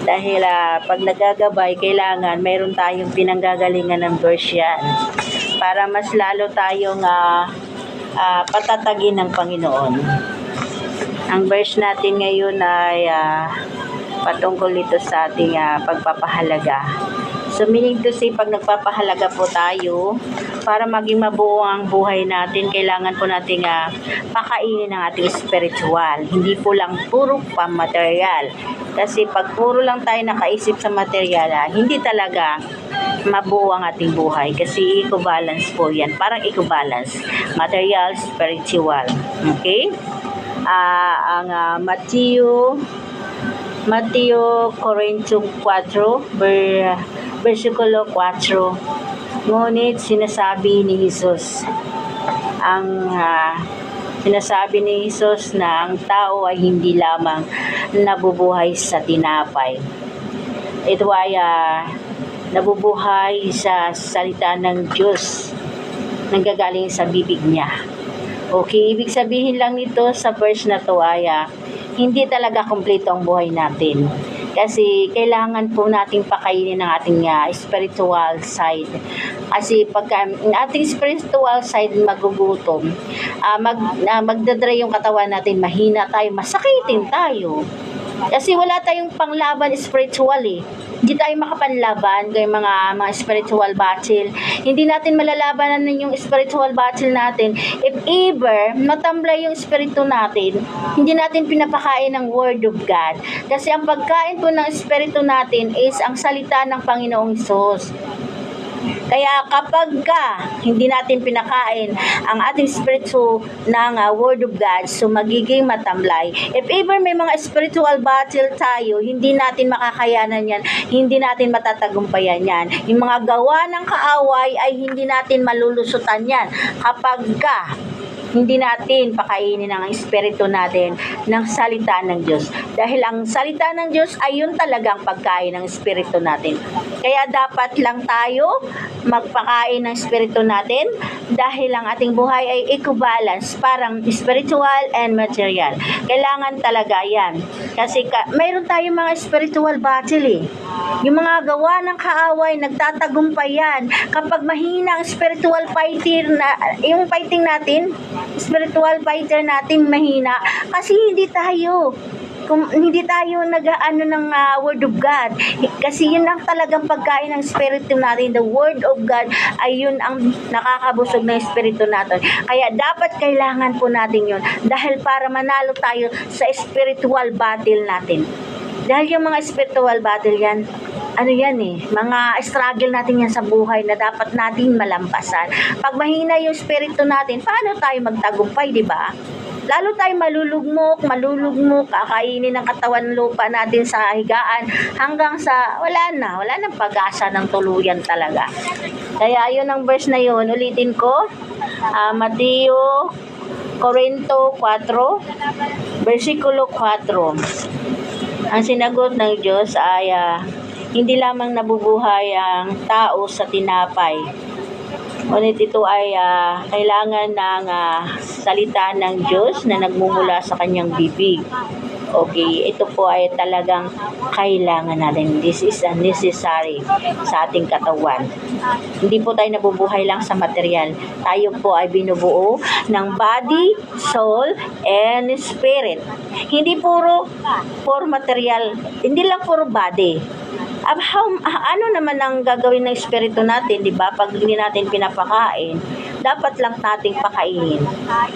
Dahil pag nagagabay, kailangan mayroon tayong pinanggagalingan ng verse yan. Para mas lalo tayong patatagin ng Panginoon. Ang verse natin ngayon ay patungkol ito sa ating pagpapahalaga. So meaning to say, pag nagpapahalaga po tayo, para maging mabuo ang buhay natin, kailangan po nating pakainin ang ating spiritual. Hindi po lang puro pamaterial. Kasi pag puro lang tayo nakaisip sa material, hindi talaga mabuo ang ating buhay. Kasi eco-balance po yan. Parang eco-balance. Material, spiritual. Okay? Ang Mateo 4, versikulo 4. Ngunit sinasabi ni Jesus, sinasabi ni Jesus na ang tao ay hindi lamang nabubuhay sa tinapay. Ito ay nabubuhay sa salita ng Diyos, nanggagaling sa bibig niya. Okay, ibig sabihin lang nito sa verse na to ay hindi talaga kumpleto ang buhay natin. Kasi kailangan po nating pakainin ang ating spiritual side. Kasi pagka ating spiritual side magugutom, magdadry yung katawan natin, mahina tayo, masakitin tayo. Kasi wala tayong panglaban spiritual eh. Hindi tayo makapanlaban kay mga spiritual battle. Hindi natin malalabanan yung spiritual battle natin if ever matamlay yung espiritu natin. Hindi natin pinapakain ng Word of God. Kasi ang pagkain po ng espiritu natin is ang salita ng Panginoong Hesus. Kaya kapag hindi natin pinakain ang ating spiritual ng Word of God, so magiging matamlay. If ever may mga spiritual battle tayo, hindi natin makakayanan yan, hindi natin matatagumpayan yan. Yung mga gawa ng kaaway ay hindi natin malulusutan yan kapag hindi natin pakainin ang espiritu natin ng salita ng Diyos. Dahil ang salita ng Diyos ay yun talagang pagkain ng espiritu natin. Kaya dapat lang tayo magpakain ng espiritu natin dahil ang ating buhay ay eco-balance, parang spiritual and material. Kailangan talaga yan. Kasi mayroon tayong mga spiritual battle eh. Yung mga gawa ng kaaway, nagtatagumpay yan. Kapag mahina ang spiritual fighter yung fighting natin, spiritual fighter natin mahina kasi hindi tayo nag-aano ng Word of God. Kasi yun ang talagang pagkain ng espiritu natin. The Word of God ay yun ang nakakabusog ng espiritu natin. Kaya dapat kailangan po natin yun dahil para manalo tayo sa spiritual battle natin. Dahil yung mga spiritual battle yan, mga struggle natin yan sa buhay na dapat natin malampasan. Pag mahina yung spirito natin, paano tayo magtagumpay, di ba? Lalo tayo malulugmok, kakainin ng katawan lupa natin sa higaan hanggang sa wala nang pag-asa ng tuluyan talaga. Kaya yun ang verse na yun, ulitin ko, Mateo 4, versikulo 4. Ang sinagot ng Diyos ay hindi lamang nabubuhay ang tao sa tinapay, ngunit ito ay kailangan ng salita ng Diyos na nagmumula sa kanyang bibig. Okay, ito po ay talagang kailangan natin. This is necessary sa ating katawan. Hindi po tayo nabubuhay lang sa material. Tayo po ay binubuo ng body, soul, and spirit. Hindi puro for material, hindi lang puro body. Ano naman ang gagawin ng espiritu natin, di ba? Pag hindi natin pinapakain, dapat lang nating pakainin.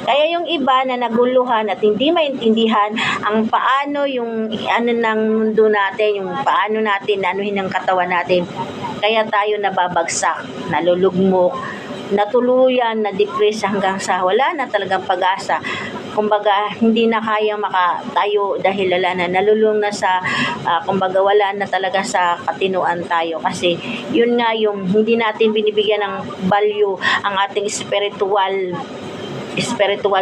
Kaya yung iba na naguluhan at hindi maintindihan ang paano yung ano ng mundo natin, yung paano natin anuhin ang katawan natin, kaya tayo nababagsak, nalulugmok, natuluyan, na-depress hanggang sa wala na talagang pag-asa. Kumbaga, hindi na kayang makatayo dahil wala na, nalulung na sa, kumbaga wala na talaga sa katinuan tayo. Kasi yun nga yung hindi natin binibigyan ng value ang ating spiritual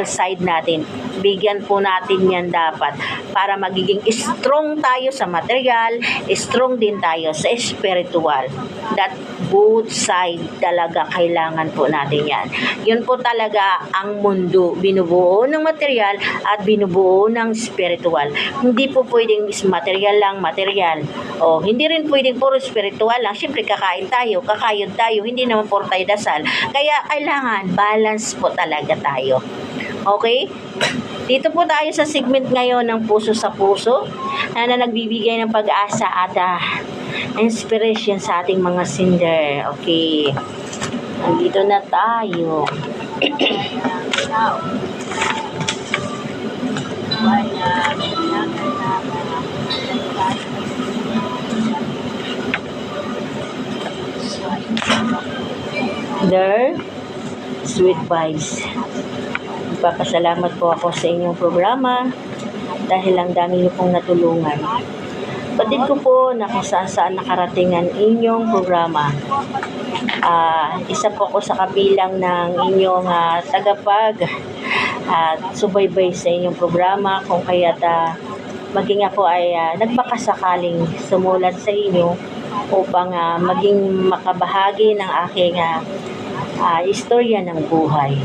side natin. Bigyan po natin yan dapat para magiging strong tayo sa material, strong din tayo sa spiritual. That both side talaga kailangan po natin yan. Yun po talaga ang mundo, binubuo ng material at binubuo ng spiritual. Hindi po pwedeng material lang, material. O hindi rin pwedeng puro spiritual lang. Siyempre kakain tayo, kakayod tayo, hindi naman puro tayo dasal. Kaya kailangan balance po talaga tayo. Okay? Dito po tayo sa segment ngayon ng Puso sa Puso na nagbibigay ng pag-asa at inspiration sa ating mga sender. Okay. Nandito na tayo. There, sweet vibes. Nagpapasalamat po ako sa inyong programa dahil ang dami niyo pong natulungan. Batid ko po na kung saan nakarating ang inyong programa. Isa po ako sa kabilang ng inyong tagapag at subaybay sa inyong programa kung kaya't maging ako ay nagpakasakaling sumulat sa inyo upang maging makabahagi ng aking istorya ng buhay.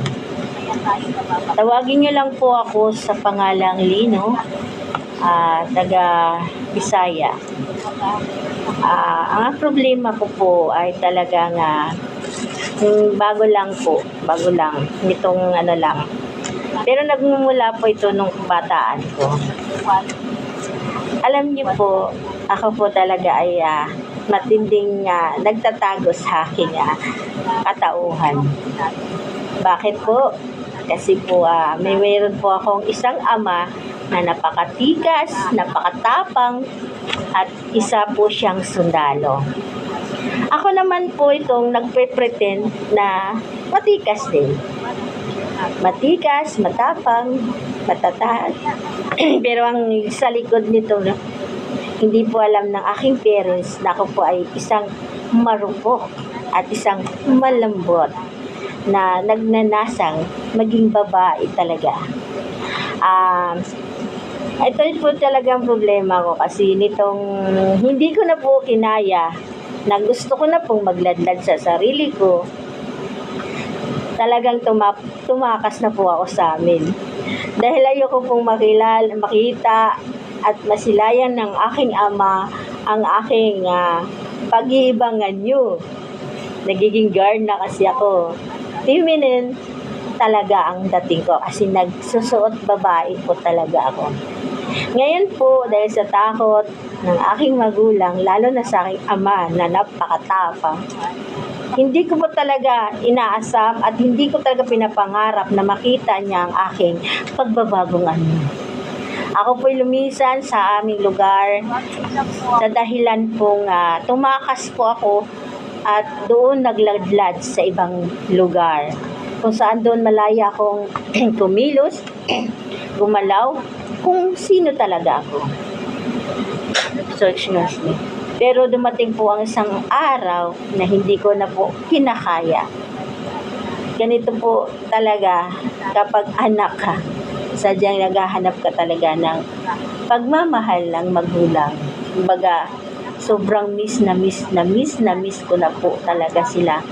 Tawagin niyo lang po ako sa pangalang Lino, taga Bisaya. Ang problema ko po ay talagang bago lang, nitong ano lang. Pero nagmumula po ito nung kabataan ko. Alam niyo po, ako po talaga ay matinding nagtatago sa aking katauhan. Bakit po? Kasi po mayroon po akong isang ama na napakatikas, napakatapang, at isa po siyang sundalo. Ako naman po itong nagpe-pretend na matikas din. Matikas, matapang, matatag. Pero ang sa likod nito, hindi po alam ng aking parents na ako po ay isang marupok at isang malambot na nagnanasang maging babae talaga. Ito po talagang problema ko kasi nitong hindi ko na po kinaya na gusto ko na pong magladlad sa sarili ko. Talagang tumakas na po ako sa amin. Dahil ayoko pong makita at masilayan ng aking ama ang aking pag-iibangan nyo. Nagiging guard na kasi ako. Feminine talaga ang dating ko kasi nagsusuot babae po talaga ako. Ngayon po, dahil sa takot ng aking magulang, lalo na sa aking ama na napakatapang, hindi ko po talaga inaasam at hindi ko talaga pinapangarap na makita niya ang aking pagbabagong anyo. Ako po'y lumisan sa aming lugar sa dahilan pong tumakas po ako at doon nagladlad sa ibang lugar. Kung saan doon malaya akong kumilos, gumalaw, kung sino talaga ako. So, excuse me. Pero dumating po ang isang araw na hindi ko na po kinakaya. Ganito po talaga kapag anak ka. sadyang naghahanap ka talaga ng pagmamahal ng magulang. Kumbaga, sobrang miss ko na po talaga sila.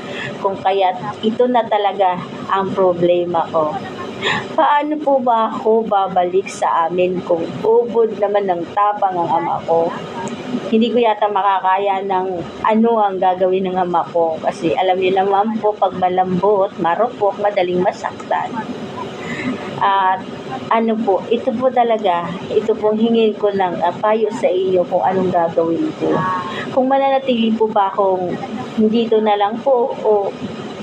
Kung kaya ito na talaga ang problema ko. Paano po ba ako babalik sa amin kung ubod naman ng tapang ang ama ko? Hindi ko yata makakaya ng ano ang gagawin ng ama ko. Kasi alam niyo naman po, pag malambot, marupok, madaling masaktan. At ano po, ito po talaga, ito pong hingin ko ng payo sa iyo kung anong gagawin ko. Kung mananatili po ba akong dito na lang po o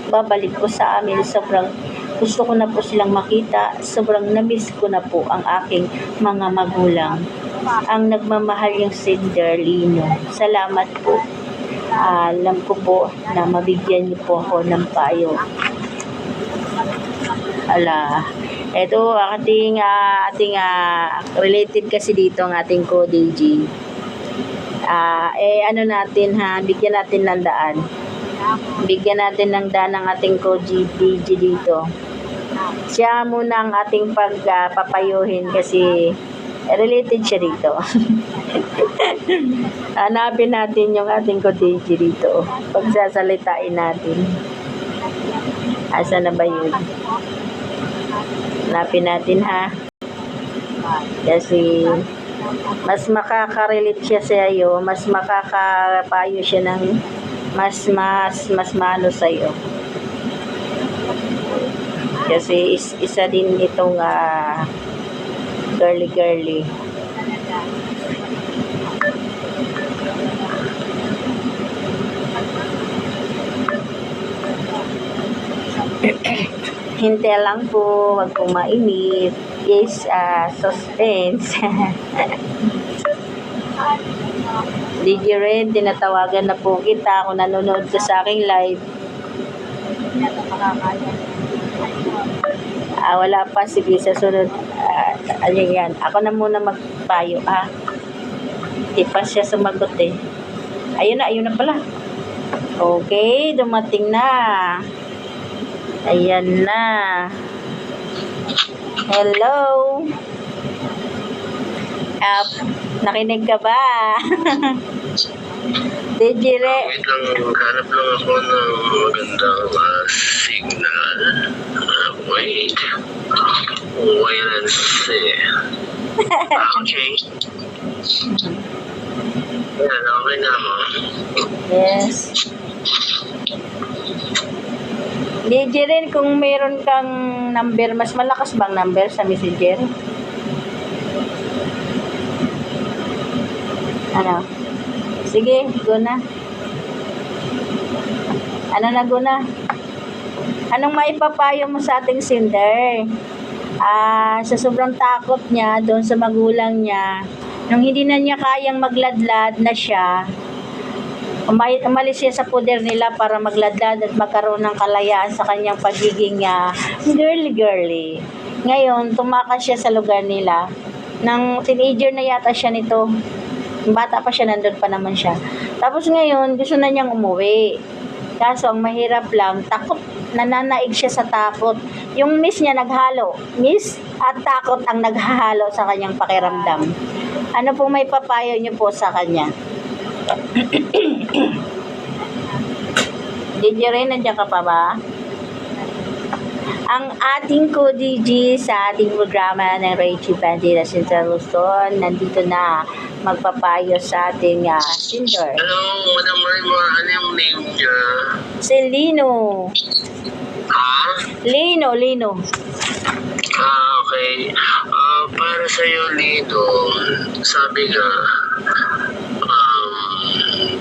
babalik po sa amin, sobrang gusto ko na po silang makita, sobrang na-miss ko na po ang aking mga magulang. Ang nagmamahal yung Cinder Lino. Salamat po. Alam ko po na mabigyan niyo po ako ng payo. Ito ating related kasi dito ang ating co-DG. Ano natin bigyan natin ng daan. Bigyan natin ng daan ng ating co-DG dito. Siya muna ang ating pagpapayuhin kasi related siya dito. Hanapin natin yung ating co-DG dito. Pagsasalitain natin. Asa na ba yun? Hanapin natin kasi mas makaka-relate siya sa iyo, mas makakapayo siya ng mas maano sa iyo. Kasi isa din itong girly. Hintay lang po, wag pong mainit. Yes, suspense. DJ Ren, tinatawagan na po kita kung nanonood ka sa aking live. Wala pa, sige, sa sunod. Yan, ako na muna magpayo, Hindi pa siya sumagot eh. Ayun na pala. Okay, dumating na. Ayan na. Hello. Nakinig ka ba? DJ Ren. Wait lang, hanap lang ako ng magandang signal. Wait. Wait and see. Okay. Yan, okay na mo. Yes. DJ Ren, kung meron kang number, mas malakas bang number sa Messenger? Ano? Sige, go na. Go na. Anong maipapayo mo sa ating Cinder? Sa sobrang takot niya doon sa magulang niya, nung hindi na niya kayang magladlad na siya, umalis siya sa poder nila para magladlad at magkaroon ng kalayaan sa kanyang pagiging girly. Ngayon, tumakas siya sa lugar nila. Nang teenager na yata siya nito. Bata pa siya, nandun pa naman siya. Tapos ngayon, gusto na niyang umuwi. Kaso, ang mahirap lang, takot, nananaig siya sa takot. Yung miss niya naghalo. Miss at takot ang naghahalo sa kanyang pakiramdam. Ano po may papayo niyo po sa kanya? DJ Ren, nandiyan ka pa ba? Ang ating co-DG sa ating programa ng Rachel Bandera Central Luzon, nandito na magpapayo sa ating Cinder. Hello, Madam Raymar. Ano yung name niya? Si Lino. Lino. Okay. Para sa'yo, Lino, sabi nga,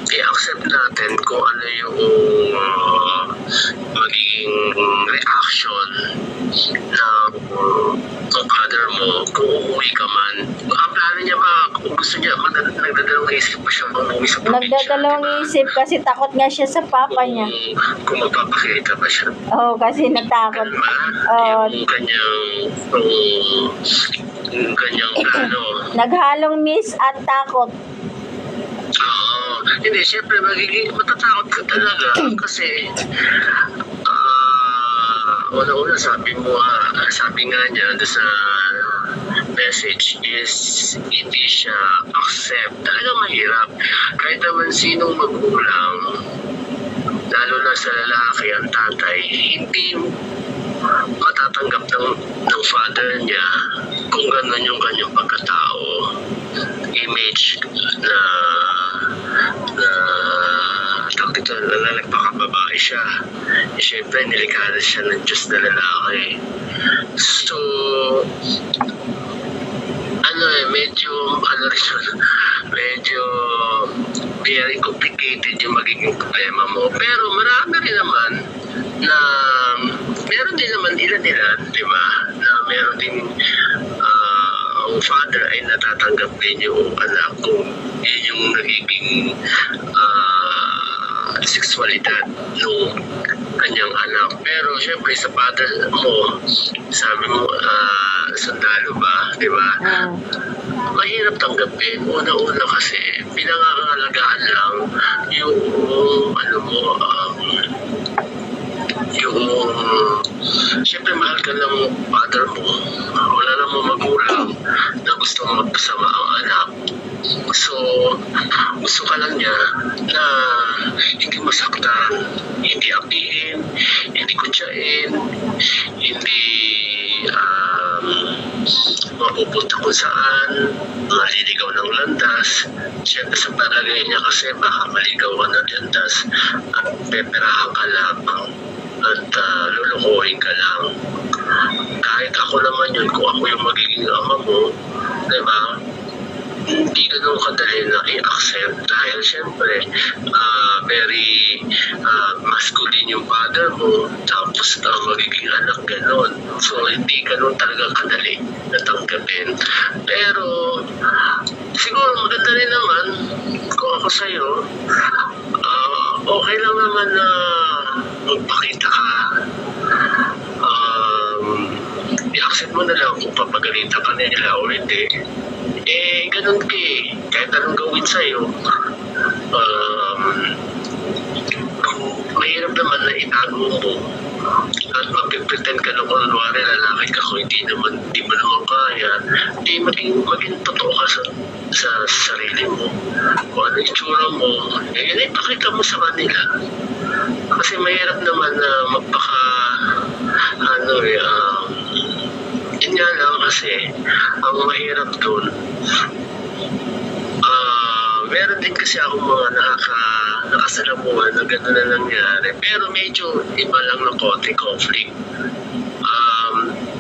i-accept natin kung ano yung magiging reaction ng father mo kung uuwi ka man. Ang plano niya ba, kung gusto niya, nagdadalawang isip pa siya umuwi sa probinsya? Nagdadalawang isip kasi takot nga siya sa papa niya. Kung magpapakita pa siya. Kasi natakot. Yung kanyang plano. Naghalong miss at takot. Hindi, syempre, matatakot ka talaga kasi una-una sabi nga niya sa message is hindi siya accept. Talaga mahirap. Kahit naman sinong magulang, lalo na sa lalaki, ang tatay, hindi matatanggap ng father niya kung gano'n yung kanyang pagkatao, image na takot na nagpakababae siya. Siyempre, nilikha siya ng Diyos na lalaki. So, medyo very complicated yung magiging problema mo. Pero marami rin naman na meron din naman ilan, di ba? Na meron din ang father ay natatanggap din yung anak kung yun yung nagiging sexualidad ng kanyang anak. Pero syempre sa father mo, sabi mo, sundalo ba, di ba? Mahirap tanggapin. Una-una kasi pinangangalagaan lang yung syempre mahal ka ng father mo. Wala namang magulang na gusto magpasama ang anak. So, gusto ka lang niya na hindi masaktan, hindi apihin, hindi kutsain, hindi mapupunta kung saan, maliligaw ng landas. Siyempre sa palagay niya kasi baka maligaw ka ng landas at peperahan ka lang at lulukuhin ka lang. Kahit ako naman yun, kung ako yung magiging ama mo, diba? Hindi ganun kadali na i-accept dahil syempre very masculine yung father mo tapos magiging anak ganun. So hindi ganun talaga kadali natanggapin. Pero siguro maganda rin naman kung ako sa'yo, okay lang naman na magpakita ka. I-accept mo na lang kung papagalitan ka nila o hindi. Ganun ka eh. Kahit anong gawin sa'yo, mahirap naman na itago mo at magpipretend ka na kunwari lalaki ka kung hindi mo naman kaya. Maging totoo ka sa sarili mo. Kung ano yung itsura mo, yun ay pakita mo sa kanila. Kasi mahirap naman na yun nga lang kasi ang mahirap doon, meron din kasi ako mga nakasalamuhan na gano'n na nangyari. Pero medyo iba lang ng konti conflict.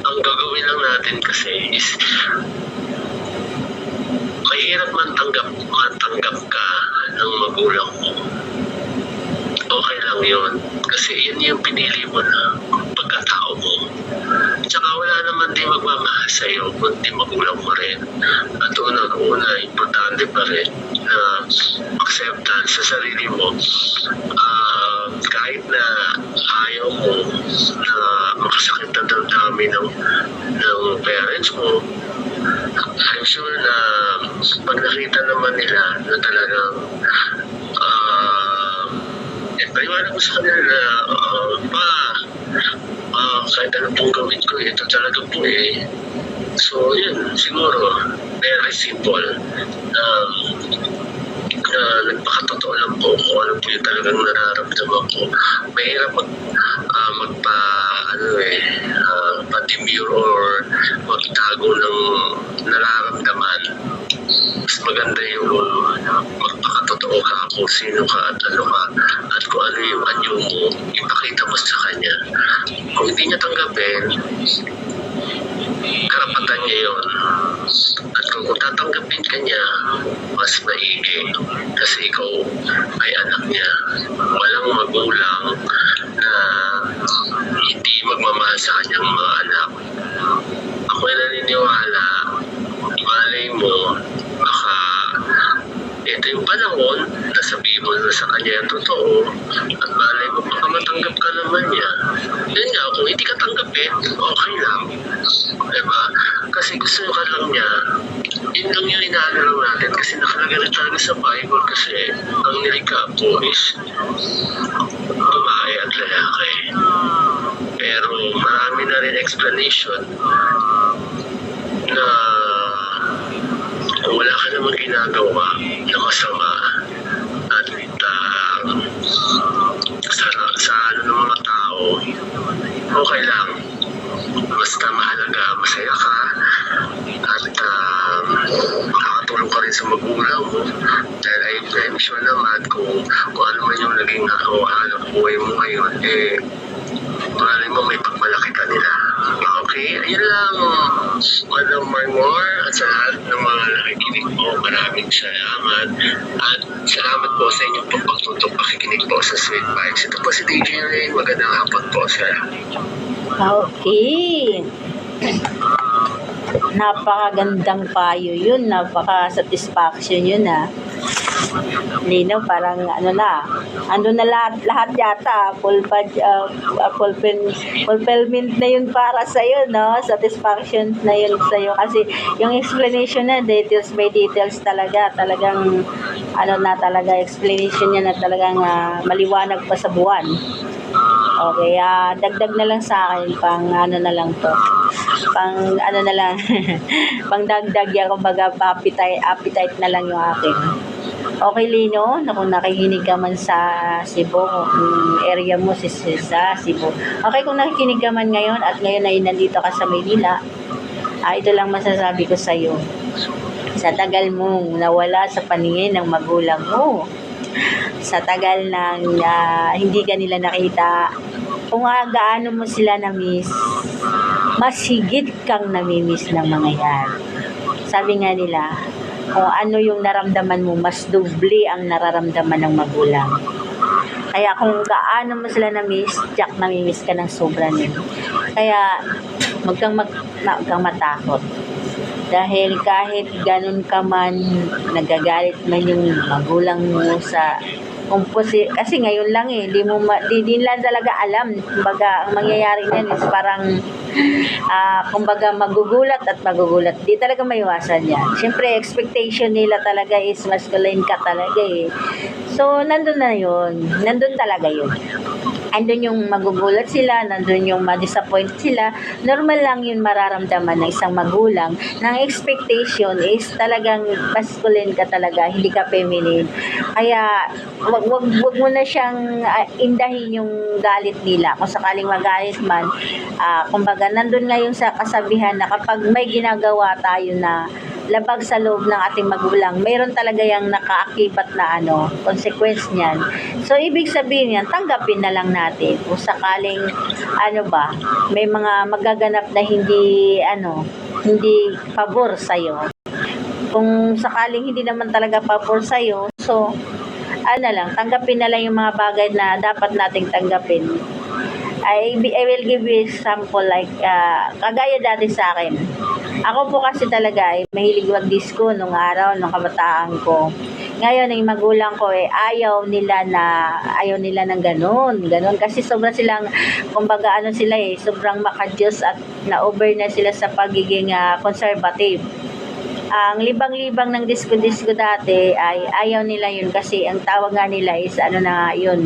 Ang gagawin lang natin kasi is mahirap matanggap ka ng magulang mo. Okay lang yun. Kasi yun yung pinili mo na pagkatao mo. Tsaka wala naman din magmamahal sa'yo kundi magulang mo rin. At unang-una, importante pa rin na acceptance sa sarili mo. Kahit na ayaw mo na makasakit ang damdamin ng parents mo, I'm sure na pag nakita naman nila na talagang paliwanag mo sa kanila na kahit ano pong gawin ko, ito talaga po eh. So yun, siguro very simple na nagpakatotoo lang po kung ano po yung talagang nararamdaman ko. Mahirap pa-demure or magtago ng nararamdaman. Mas maganda yung magpakatotoo ka kung sino ka at ano ka at kung ano yung anyo mo, ipakita mo sa kanya. Kung hindi niya tanggapin, karapatan niya yun. At kung tatanggapin ka niya, mas maigi kasi ikaw ay anak niya. Walang magulang na hindi magmamahal sa kanyang mga anak. Ako ay naniniwala, malay mo, baka ito yung panahon na sabihin mo na sa kanya yung totoo at malay mo baka matanggap ka naman niya. Yun nga, kung hindi ka tanggapin, okay lang. Diba? Kasi gusto ka lang niya, yun lang yung inaano lang natin kasi nakalagay na talaga sa Bible kasi ang nilikha po is babae at lalaki. Pero marami na rin explanation na sa magulang mo. Dahil I'm sure naman kung ano man yung naging ng buhay mo ngayon, malay mo may pagmalaki ka nila. Okay, ayun lang. Madam Marmor at sa lahat ng mga nakikinig po, maraming salamat. At salamat po sa inyong pagtutok pakikinig po sa Sweet Vibes. Ito po si DJ Rain. Magandang hapon po sa Okay. Napakagandang payo yun. Napaka-satisfaction yun Lino, parang ando na lahat yata, fulfillment na yun para sa'yo, no? Satisfaction na yun sa'yo. Kasi yung explanation na, details by details talagang, talaga, explanation niya na talagang maliwanag pa sa buwan. Okay, dagdag na lang sa akin, pang na lang to. Pang na lang, pang dagdag yan, kumbaga, appetite na lang yung akin. Okay, Lino, kung nakikinig ka man sa Cebu, area mo sa Cebu. Okay, kung nakikinig ka man ngayon at ngayon ay nandito ka sa Maynila, ito lang masasabi ko sa iyo. Sa tagal mong nawala sa paningin ng magulang mo, sa tagal ng hindi ka nila nakita, kung gaano mo sila na-miss, mas higit kang nami-miss ng mga yan. Sabi nga nila, kung ano yung naramdaman mo, mas doble ang nararamdaman ng magulang. Kaya kung gaano mo sila na-miss, Jack, nami-miss ka ng sobra nila. Kaya, wag kang matakot. Dahil kahit ganun ka man, nagagalit man yung magulang mo sa kasi ngayon lang di lang talaga alam. Kumbaga, ang mangyayari niyan is parang kumbaga magugulat. Di talaga maiwasan yan. Siyempre, expectation nila talaga is masculine ka talaga So, nandun na yun. Nandun talaga yun. Andun yung magugulat sila, nandun yung ma-disappoint sila. Normal lang yun mararamdaman ng isang magulang. Nang expectation is talagang masculine ka talaga, hindi ka feminine. Kaya, wag mo na siyang indahin yung galit nila. Kung sakaling magalit man, kumbaga, nandun nga yung sa kasabihan na kapag may ginagawa tayo na labag sa loob ng ating magulang, mayroon talaga yung nakaakibat na consequence niyan. So, ibig sabihin yan, tanggapin na lang natin. Kung sakaling, may mga magaganap na hindi pabor sa'yo. Kung sakaling hindi naman talaga pabor sa'yo, so, tanggapin na lang yung mga bagay na dapat nating tanggapin. I will give you example like, kagaya dati sa akin. Ako po kasi talaga mahilig mag-disco nung araw, nung kabataan ko. Ngayon, yung magulang ko ayaw nila ng ganun kasi sobrang silang, kumbaga sobrang makadiyos at na-over na sila sa pagiging conservative. Ang libang-libang ng disco dati ay ayaw nila yun kasi ang tawag nga nila is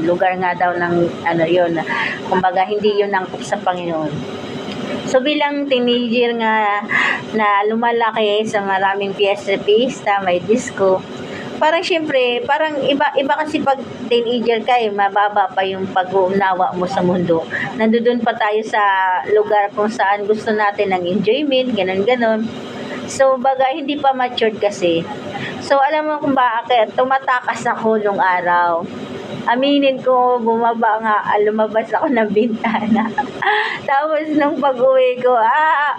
lugar nga daw ng kumbaga hindi yun angkop sa Panginoon. So bilang teenager nga na lumalaki sa maraming piyesta, may disco, parang syempre, parang iba kasi pag teenager ka mababa pa yung pag-uunawa mo sa mundo. Nandoon pa tayo sa lugar kung saan gusto natin ng enjoyment, ganun. So, hindi pa matured kasi. So, alam mo kung bakit? Tumatakas ako nung araw. Aminin ko, lumabas ako ng bintana. Tapos, nung pag-uwi ko,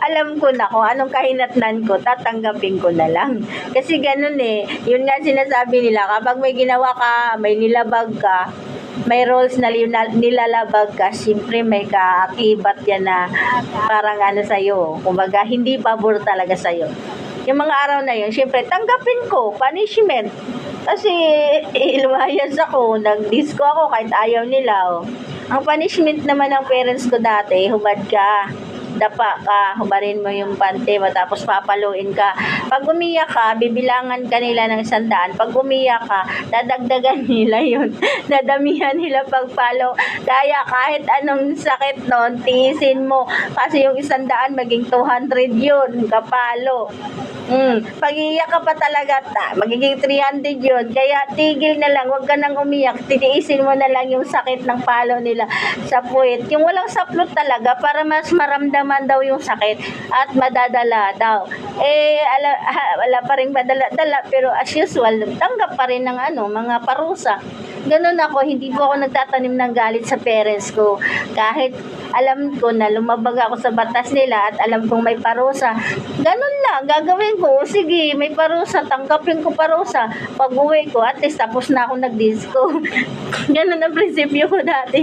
alam ko na kung anong kahinatnan ko, tatanggapin ko na lang. Kasi ganun Yun nga sinasabi nila, kapag may ginawa ka, may nilabag ka, may roles na nilalabag ka, siyempre may kaakibat yan na parang sa'yo. Kumbaga, hindi pabor talaga sa'yo. Yung mga araw na yun, siyempre, tanggapin ko, punishment. Kasi, lumayas ako, nag-disco ako kahit ayaw nila. Ang punishment naman ng parents ko dati, hubad ka, dapa ka, hubarin mo yung pante mo, tapos papaluin ka. Pag umiyak ka, bibilangan ka nila ng 100. Pag umiyak ka, dadagdagan nila yun. Dadamihan nila pagpalo. Kaya kahit anong sakit nun, tiisin mo. Kasi yung 100 maging 200 yun, kapalo. Pag iiyak ka pa talaga, magiging 300 yun. Kaya tigil na lang, huwag ka nang umiyak. Titiisin mo na lang yung sakit ng palo nila sa puwit. Yung walang saplot talaga, para mas maramdaman daw yung sakit at madadala daw. wala pa rin badala-dala, pero as usual, tanggap pa rin ng mga parusa. Ganun ako, hindi po ako nagtatanim ng galit sa parents ko. Kahit alam ko na lumabag ako sa batas nila at alam kong may parusa, ganun lang, gagawin ko. Sige, may parusa, tanggapin ko parusa. Pag uwi ko, at least tapos na ako nag-disco. Ganun ang prinsipyo ko dati.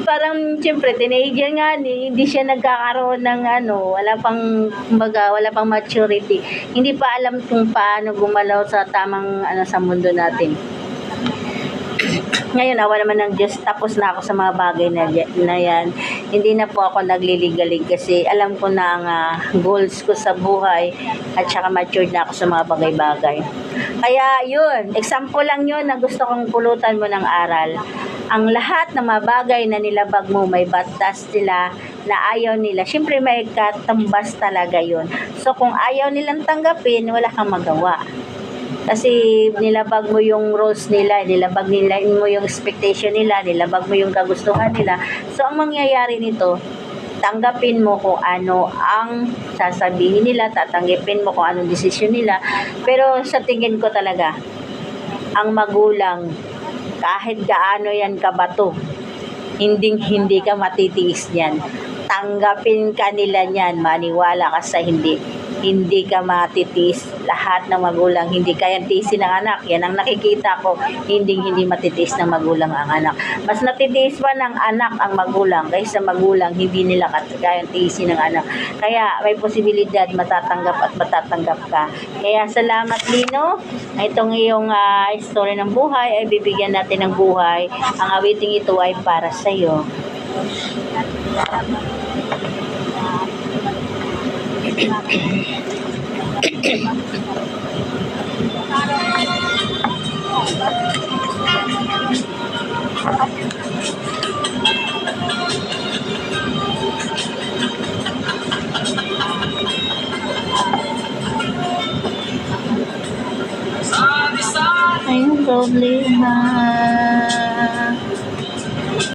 Parang, siyempre, teenager nga, hindi siya nagkakaroon ng wala pang maturity. Hindi pa alam kung paano gumalaw sa tamang sa mundo natin. Ngayon, awa naman ng Diyos, tapos na ako sa mga bagay na yan. Hindi na po ako nagliligalig kasi alam ko na ang goals ko sa buhay at saka matured na ako sa mga bagay-bagay. Kaya yun, example lang yun na gusto kong pulutan mo ng aral. Ang lahat ng mga bagay na nilabag mo, may batas sila na ayaw nila. Siyempre may katambas talaga yun. So kung ayaw nilang tanggapin, wala kang magawa. Kasi nilabag mo yung rules nila, nilabag mo yung expectation nila, nilabag mo yung kagustuhan nila. So, ang mangyayari nito, tanggapin mo kung ano ang sasabihin nila, tatanggapin mo kung anong desisyon nila. Pero sa tingin ko talaga, ang magulang, kahit gaano yan kabato, hindi ka matitiis niyan. Tanggapin ka nila niyan, maniwala ka sa hindi ka matitiis. Lahat ng magulang hindi kayang tiisin ng anak. Yan ang nakikita ko, hindi matitiis ng magulang ang anak. Mas natitiis pa ng anak ang magulang kaysa magulang hindi nila kayang tiisin ng anak. Kaya may posibilidad matatanggap ka. Kaya salamat, Lino. Itong iyong story ng buhay ay bibigyan natin ng buhay. Ang awiting ito ay para sa iyo. Ay, problema.